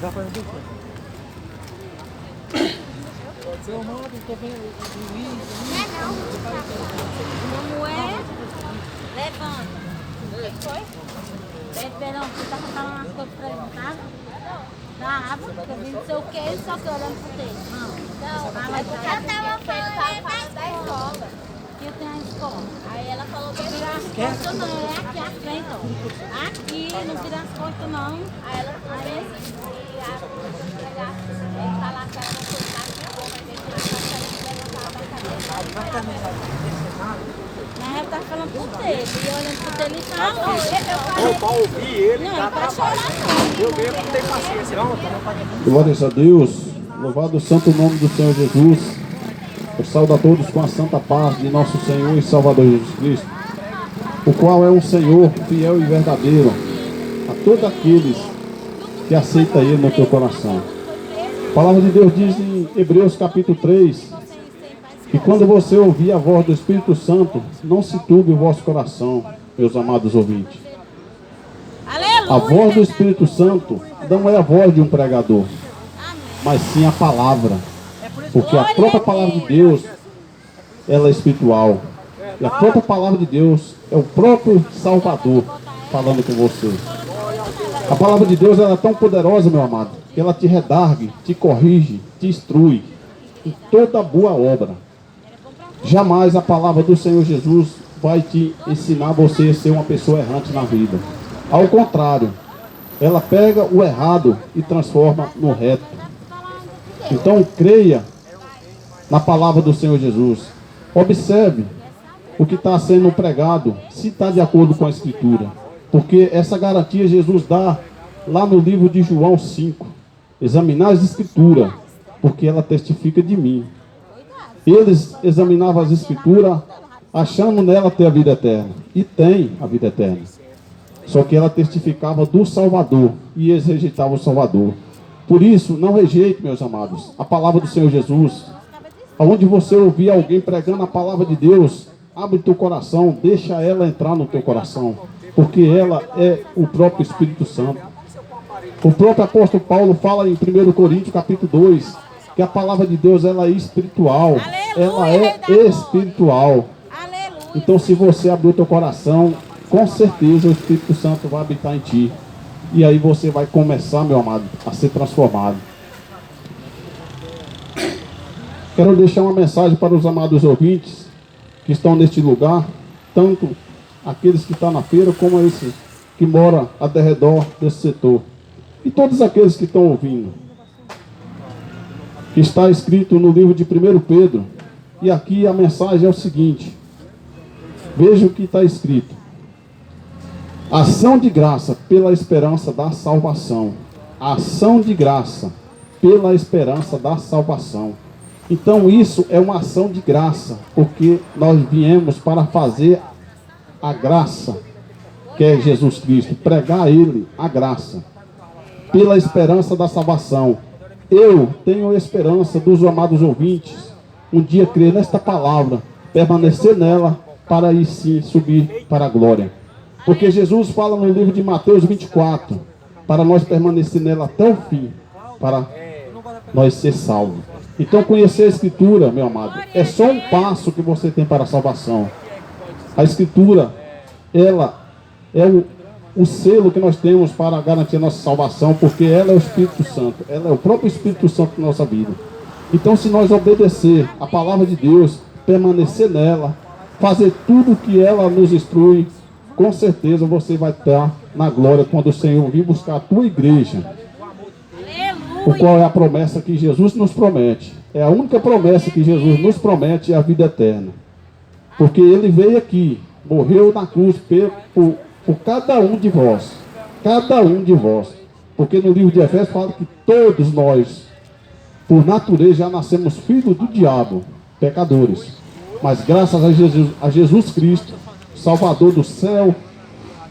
Já faz um tempo. Seu amado, tô vendo o Luiz. Como é? Levanta. O que foi? Verão, você tá falando as coisas pra ele, não tá? Tava, porque eu vi não sei o que, só que olhando pro texto. Não, mas eu tava falando da escola. Que eu tenho a escola. Aí ela falou que virar as costas não, é aqui à frente, ó. Aqui, não vira as costas não. Aí ela falou assim, que a professora ele falar que ela não foi lá, mas ele vai fazer mas ela tá falando pro dele, e olhando pro dele e falou. Eu pra ouvir ele, não, tá pode chorar não. Eu mesmo não tenho paciência, não. Glórias a Deus, louvado o santo nome do Senhor Jesus. Eu saúdo a todos com a santa paz de nosso Senhor e Salvador Jesus Cristo, o qual é um Senhor fiel e verdadeiro a todos aqueles que aceitam Ele no teu coração. A palavra de Deus diz em Hebreus capítulo 3, que quando você ouvir a voz do Espírito Santo, não se turbe o vosso coração, meus amados ouvintes. A voz do Espírito Santo não é a voz de um pregador, mas sim a palavra. Porque a própria palavra de Deus, ela é espiritual. E a própria palavra de Deus é o próprio Salvador falando com você. A palavra de Deus ela é tão poderosa, meu amado, que ela te redargue, te corrige, te instrui em toda boa obra. Jamais a palavra do Senhor Jesus vai te ensinar você a ser uma pessoa errante na vida. Ao contrário, ela pega o errado e transforma no reto. Então creia na palavra do Senhor Jesus. Observe o que está sendo pregado, se está de acordo com a Escritura. Porque essa garantia Jesus dá lá no livro de João 5. Examinar as Escrituras, porque ela testifica de mim. Eles examinavam as Escrituras, achando nela ter a vida eterna. E tem a vida eterna. Só que ela testificava do Salvador, e eles rejeitavam o Salvador. Por isso, não rejeite, meus amados, a palavra do Senhor Jesus. Onde você ouvir alguém pregando a palavra de Deus, abre teu coração, deixa ela entrar no teu coração, porque ela é o próprio Espírito Santo. O próprio apóstolo Paulo fala em 1 Coríntios capítulo 2, que a palavra de Deus ela é espiritual, ela é espiritual. Então se você abrir o teu coração, com certeza o Espírito Santo vai habitar em ti. E aí você vai começar, meu amado, a ser transformado. Quero deixar uma mensagem para os amados ouvintes que estão neste lugar, tanto aqueles que estão na feira, como esses que moram ao redor desse setor. E todos aqueles que estão ouvindo. Que está escrito no livro de 1 Pedro. E aqui a mensagem é o seguinte. Veja o que está escrito. Ação de graça pela esperança da salvação. Ação de graça pela esperança da salvação. Então isso é uma ação de graça, porque nós viemos para fazer a graça, que é Jesus Cristo, pregar a Ele a graça, pela esperança da salvação. Eu tenho a esperança dos amados ouvintes, um dia crer nesta palavra, permanecer nela, para aí sim subir para a glória. Porque Jesus fala no livro de Mateus 24, para nós permanecer nela até o fim, para nós ser salvos. Então conhecer a Escritura, meu amado, é só um passo que você tem para a salvação. A Escritura, ela é o selo que nós temos para garantir a nossa salvação, porque ela é o Espírito Santo, ela é o próprio Espírito Santo da nossa vida. Então se nós obedecer a palavra de Deus, permanecer nela, fazer tudo o que ela nos instrui, com certeza você vai estar na glória quando o Senhor vir buscar a tua igreja. O qual é a promessa que Jesus nos promete. É a única promessa que Jesus nos promete, é a vida eterna. Porque Ele veio aqui, morreu na cruz por cada um de vós. Cada um de vós. Porque no livro de Efésios fala que todos nós, por natureza, já nascemos filhos do diabo, pecadores. Mas graças a Jesus Cristo, Salvador do céu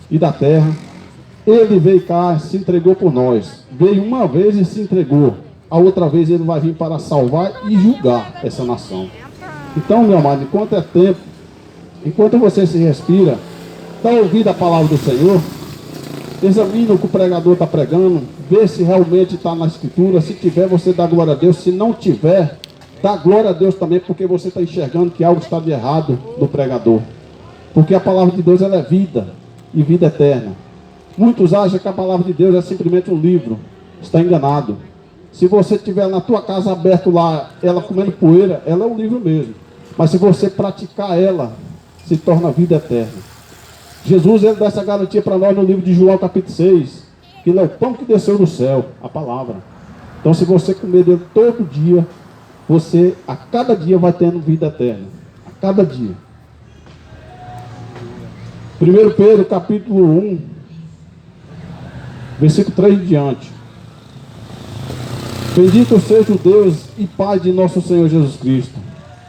e da terra, Ele veio cá, se entregou por nós. Veio uma vez e se entregou. A outra vez Ele vai vir para salvar e julgar essa nação. Então, meu amado, enquanto é tempo, enquanto você se respira, dá ouvido à palavra do Senhor, examine o que o pregador está pregando, vê se realmente está na escritura. Se tiver, você dá glória a Deus. Se não tiver, dá glória a Deus também, porque você está enxergando que algo está de errado no pregador. Porque a palavra de Deus, ela é vida e vida eterna. Muitos acham que a palavra de Deus é simplesmente um livro. Está enganado. Se você tiver na tua casa aberto lá, ela comendo poeira, ela é um livro mesmo. Mas se você praticar ela, se torna vida eterna. Jesus, ele dá essa garantia para nós no livro de João capítulo 6, que ele é o pão que desceu do céu, a palavra. Então se você comer dele todo dia, você a cada dia vai tendo vida eterna. A cada dia. 1 Pedro capítulo 1, versículo 3 em diante. Bendito seja o Deus e Pai de nosso Senhor Jesus Cristo,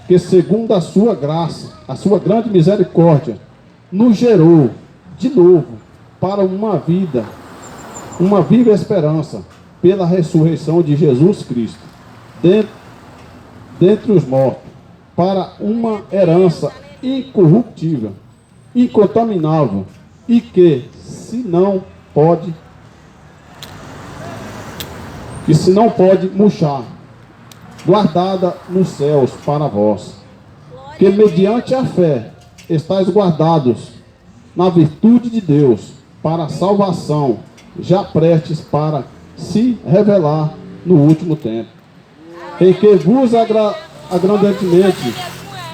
que segundo a sua graça, a sua grande misericórdia, nos gerou de novo para uma viva esperança, pela ressurreição de Jesus Cristo, dentre os mortos, para uma herança incorruptível, incontaminável, e que se não pode murchar, guardada nos céus para vós, que mediante a fé estáis guardados na virtude de Deus para a salvação, já prestes para se revelar no último tempo, em que vos agrandantemente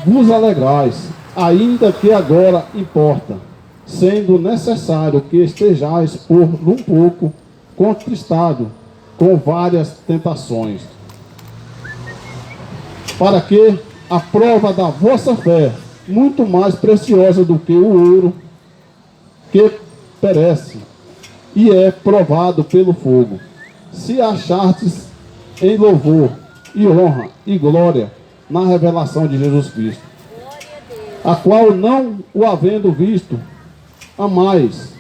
vos alegrais, ainda que agora importa, sendo necessário que estejais por um pouco contristado com várias tentações, para que a prova da vossa fé, muito mais preciosa do que o ouro, que perece e é provado pelo fogo, se achartes em louvor e honra e glória na revelação de Jesus Cristo, a qual não o havendo visto, amais,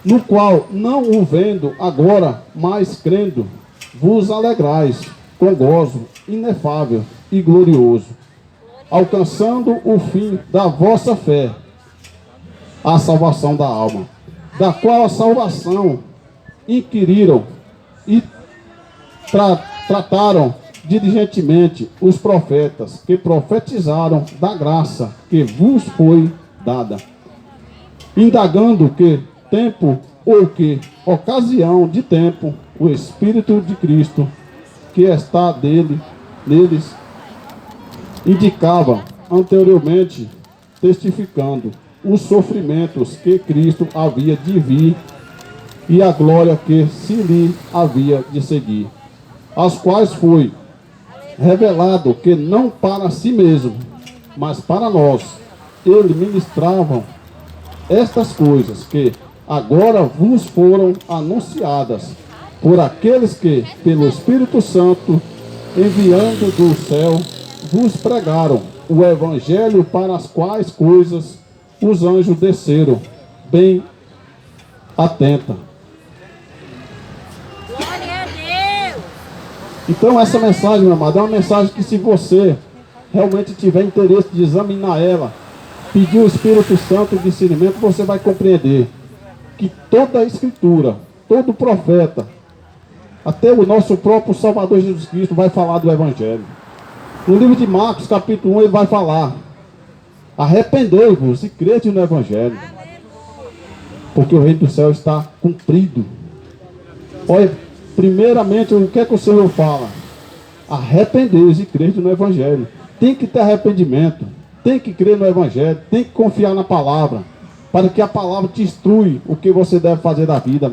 no qual não o vendo agora, mas crendo, vos alegrais com gozo inefável e glorioso, alcançando o fim da vossa fé, a salvação da alma, da qual a salvação inquiriram e trataram diligentemente os profetas que profetizaram da graça que vos foi dada, indagando que tempo ou que ocasião de tempo o Espírito de Cristo que está neles indicava anteriormente, testificando os sofrimentos que Cristo havia de vir e a glória que se lhe havia de seguir, as quais foi revelado que não para si mesmo, mas para nós, ele ministravam estas coisas que agora vos foram anunciadas por aqueles que, pelo Espírito Santo, enviando do céu, vos pregaram o Evangelho, para as quais coisas os anjos desceram, bem atenta. Glória a Deus! Então essa mensagem, meu amado, é uma mensagem que, se você realmente tiver interesse de examinar ela, pedir o Espírito Santo de discernimento, você vai compreender que toda a Escritura, todo profeta, até o nosso próprio Salvador Jesus Cristo vai falar do Evangelho. No livro de Marcos, capítulo 1, ele vai falar: arrependei-vos e crede no Evangelho, porque o reino do céu está cumprido. Olha, primeiramente, o que é que o Senhor fala? Arrependei-vos e crede no Evangelho. Tem que ter arrependimento, tem que crer no Evangelho, tem que confiar na palavra, para que a palavra te instrui o que você deve fazer da vida,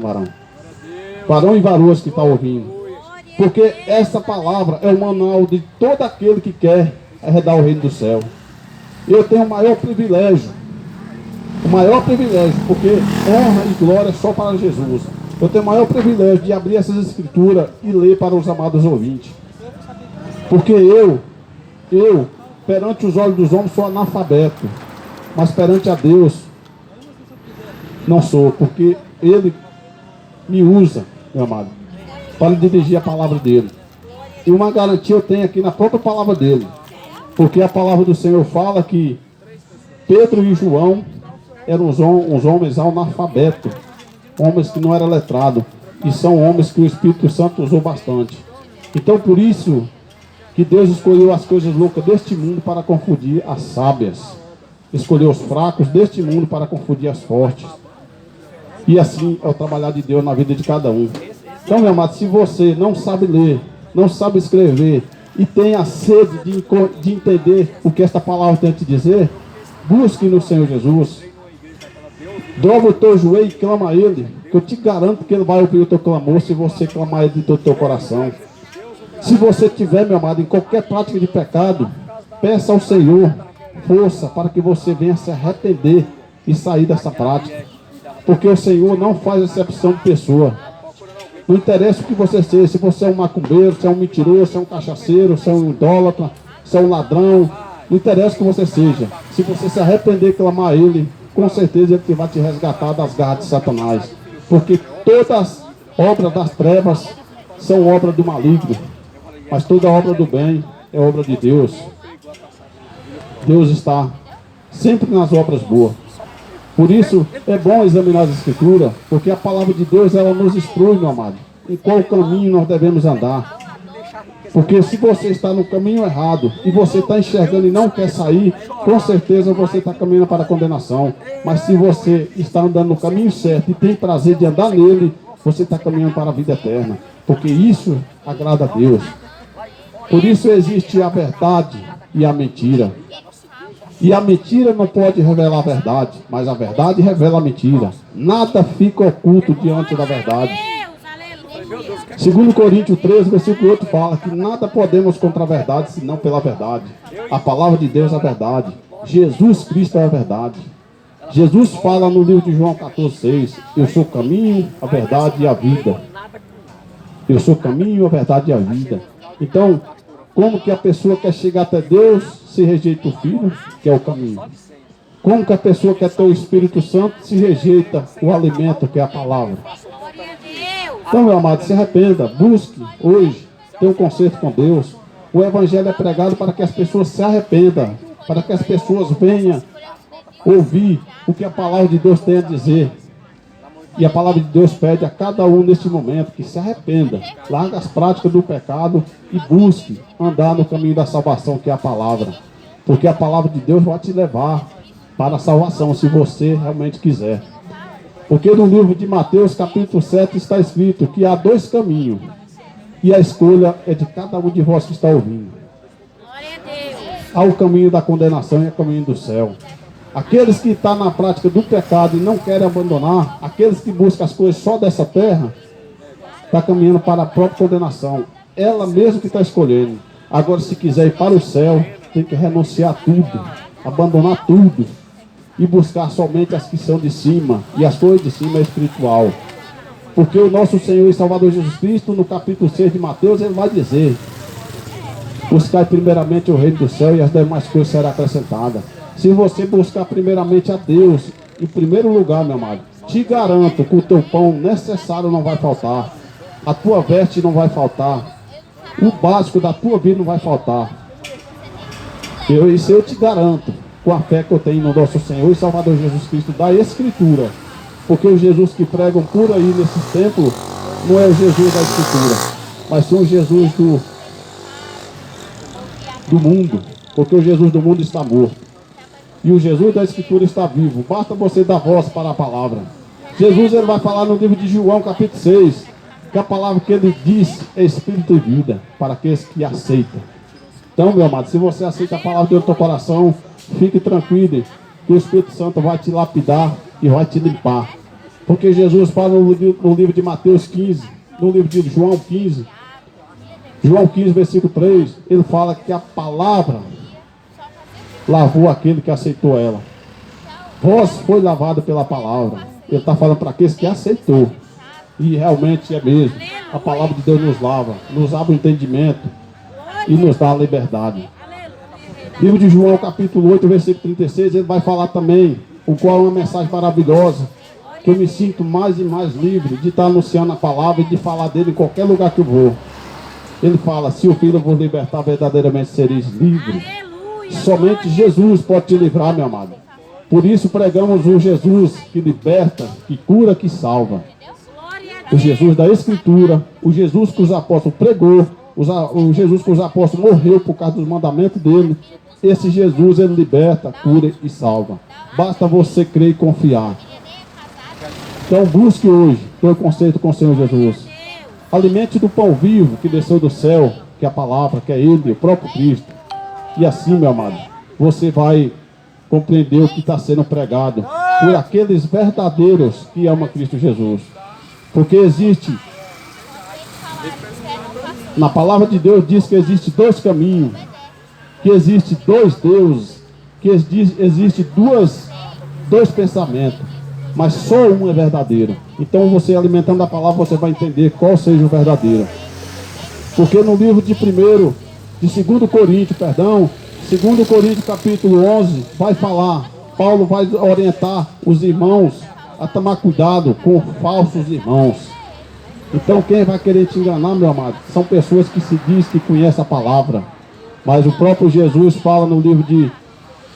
varão e varoas que está ouvindo. Porque essa palavra é o manual de todo aquele que quer herdar o reino do céu. Eu tenho o maior privilégio, porque honra e glória só para Jesus. Eu tenho o maior privilégio de abrir essas escrituras e ler para os amados ouvintes. Porque eu, perante os olhos dos homens, sou analfabeto, mas perante a Deus, não sou, porque Ele me usa, meu amado, para dirigir a palavra dele. E uma garantia eu tenho aqui na própria palavra dele, porque a palavra do Senhor fala que Pedro e João eram uns homens analfabetos, homens que não eram letrados, e são homens que o Espírito Santo usou bastante. Então por isso que Deus escolheu as coisas loucas deste mundo para confundir as sábias. Escolheu os fracos deste mundo para confundir as fortes. E assim é o trabalhar de Deus na vida de cada um. Então, meu amado, se você não sabe ler, não sabe escrever e tem a sede de entender o que esta palavra tem a te dizer, busque no Senhor Jesus. Dobra o teu joelho e clama a Ele, que eu te garanto que Ele vai ouvir o teu clamor se você clamar Ele de todo o teu coração. Se você tiver, meu amado, em qualquer prática de pecado, peça ao Senhor força para que você venha se arrepender e sair dessa prática. Porque o Senhor não faz exceção de pessoa. Não interessa o que você seja, se você é um macumbeiro, se é um mentiroso, se é um cachaceiro, se é um idólatra, se é um ladrão, não interessa o que você seja. Se você se arrepender e clamar a Ele, com certeza Ele vai te resgatar das garras de Satanás. Porque todas as obras das trevas são obra do maligno. Mas toda obra do bem é obra de Deus. Deus está sempre nas obras boas. Por isso é bom examinar as Escrituras, porque a palavra de Deus ela nos instrui, meu amado, em qual caminho nós devemos andar. Porque se você está no caminho errado e você está enxergando e não quer sair, com certeza você está caminhando para a condenação. Mas se você está andando no caminho certo e tem prazer de andar nele, você está caminhando para a vida eterna. Porque isso agrada a Deus. Por isso existe a verdade e a mentira. E a mentira não pode revelar a verdade, mas a verdade revela a mentira. Nada fica oculto diante da verdade. 2 Coríntios 13, versículo 8 fala que nada podemos contra a verdade, senão pela verdade. A palavra de Deus é a verdade. Jesus Cristo é a verdade. Jesus fala no livro de João 14,6: eu sou o caminho, a verdade e a vida. Eu sou o caminho, a verdade e a vida. Então, como que a pessoa quer chegar até Deus se rejeita o Filho, que é o caminho? Como que a pessoa quer ter o Espírito Santo se rejeita o alimento, que é a palavra? Então, meu amado, se arrependa, busque hoje ter um conserto com Deus. O Evangelho é pregado para que as pessoas se arrependam, para que as pessoas venham ouvir o que a palavra de Deus tem a dizer. E a palavra de Deus pede a cada um neste momento que se arrependa, largue as práticas do pecado e busque andar no caminho da salvação, que é a palavra. Porque a palavra de Deus vai te levar para a salvação, se você realmente quiser. Porque no livro de Mateus, capítulo 7, está escrito que há dois caminhos, e a escolha é de cada um de vós que está ouvindo. Há o caminho da condenação e o caminho do céu. Aqueles que estão na prática do pecado e não querem abandonar, aqueles que buscam as coisas só dessa terra, está caminhando para a própria condenação. Ela mesmo que está escolhendo. Agora, se quiser ir para o céu, tem que renunciar a tudo, abandonar tudo e buscar somente as que são de cima. E as coisas de cima é espiritual. Porque o nosso Senhor e Salvador Jesus Cristo, no capítulo 6 de Mateus, ele vai dizer: buscai primeiramente o reino do céu e as demais coisas serão acrescentadas. Se você buscar primeiramente a Deus, em primeiro lugar, meu amado, te garanto que o teu pão necessário não vai faltar. A tua veste não vai faltar. O básico da tua vida não vai faltar. Isso eu te garanto, com a fé que eu tenho no nosso Senhor e Salvador Jesus Cristo, da Escritura. Porque o Jesus que pregam por aí nesses templos não é o Jesus da Escritura, mas sim o Jesus do mundo. Porque o Jesus do mundo está morto. E o Jesus da Escritura está vivo. Basta você dar voz para a palavra. Jesus ele vai falar no livro de João, capítulo 6, que a palavra que ele diz é Espírito e vida, para aqueles que aceitam. Então, meu amado, se você aceita a palavra do teu coração, fique tranquilo, que o Espírito Santo vai te lapidar e vai te limpar. Porque Jesus fala no livro de Mateus 15, no livro de João 15, versículo 3, ele fala que a palavra lavou aquele que aceitou ela. Vós foi lavado pela palavra. Ele está falando para aqueles que aceitou. E realmente é mesmo. A palavra de Deus nos lava, nos abre o entendimento e nos dá a liberdade. Livro de João, capítulo 8, versículo 36, ele vai falar também, o qual é uma mensagem maravilhosa, que eu me sinto mais e mais livre de estar anunciando a palavra e de falar dele em qualquer lugar que eu vou. Ele fala: se o Filho vos libertar, verdadeiramente sereis livres. Somente Jesus pode te livrar, meu amado. Por isso pregamos o Jesus que liberta, que cura, que salva. O Jesus da Escritura, o Jesus que os apóstolos pregou, o Jesus que os apóstolos morreu por causa dos mandamentos dele. Esse Jesus, ele liberta, cura e salva. Basta você crer e confiar. Então busque hoje teu conceito com o Senhor Jesus. Alimente do pão vivo que desceu do céu, que é a palavra, que é Ele, o próprio Cristo. E assim, meu amado, você vai compreender o que está sendo pregado por aqueles verdadeiros que amam Cristo Jesus. Porque existe, na palavra de Deus diz que existe dois caminhos, que existe dois deuses, que existe dois pensamentos, mas só um é verdadeiro. Então você alimentando a palavra, você vai entender qual seja o verdadeiro. Porque no livro de 2 Coríntios, 2 Coríntios capítulo 11, vai falar, Paulo vai orientar os irmãos a tomar cuidado com falsos irmãos. Então quem vai querer te enganar, meu amado, são pessoas que se diz que conhecem a palavra. Mas o próprio Jesus fala no livro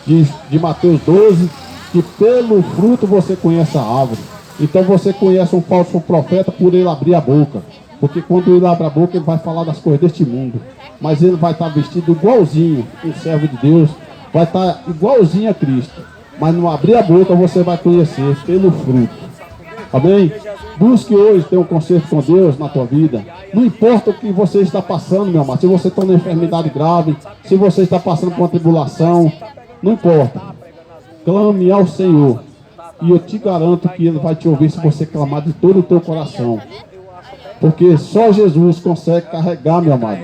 de Mateus 12, que pelo fruto você conhece a árvore. Então você conhece um falso profeta por ele abrir a boca. Porque quando ele abre a boca, ele vai falar das coisas deste mundo. Mas ele vai estar vestido igualzinho, um servo de Deus, vai estar igualzinho a Cristo. Mas não abrir a boca, você vai conhecer pelo fruto. Amém? Busque hoje ter um conserto com Deus na tua vida. Não importa o que você está passando, meu amado. Se você está numa enfermidade grave, se você está passando por uma tribulação, não importa. Clame ao Senhor. E eu te garanto que Ele vai te ouvir se você clamar de todo o teu coração. Porque só Jesus consegue carregar, meu amado,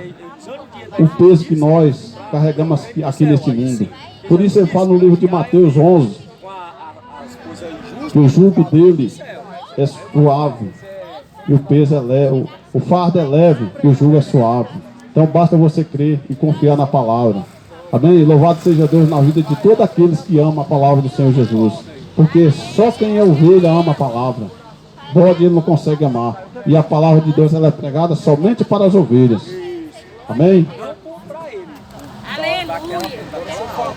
o peso que nós carregamos aqui neste mundo. Por isso ele fala no livro de Mateus 11, que o jugo dele é suave e o peso é leve, o fardo é leve e o jugo é suave. Então basta você crer e confiar na palavra. Amém? Louvado seja Deus na vida de todos aqueles que amam a palavra do Senhor Jesus. Porque só quem é ovelha ama a palavra. Bode ele não consegue amar. E a palavra de Deus ela é pregada somente para as ovelhas. Amém?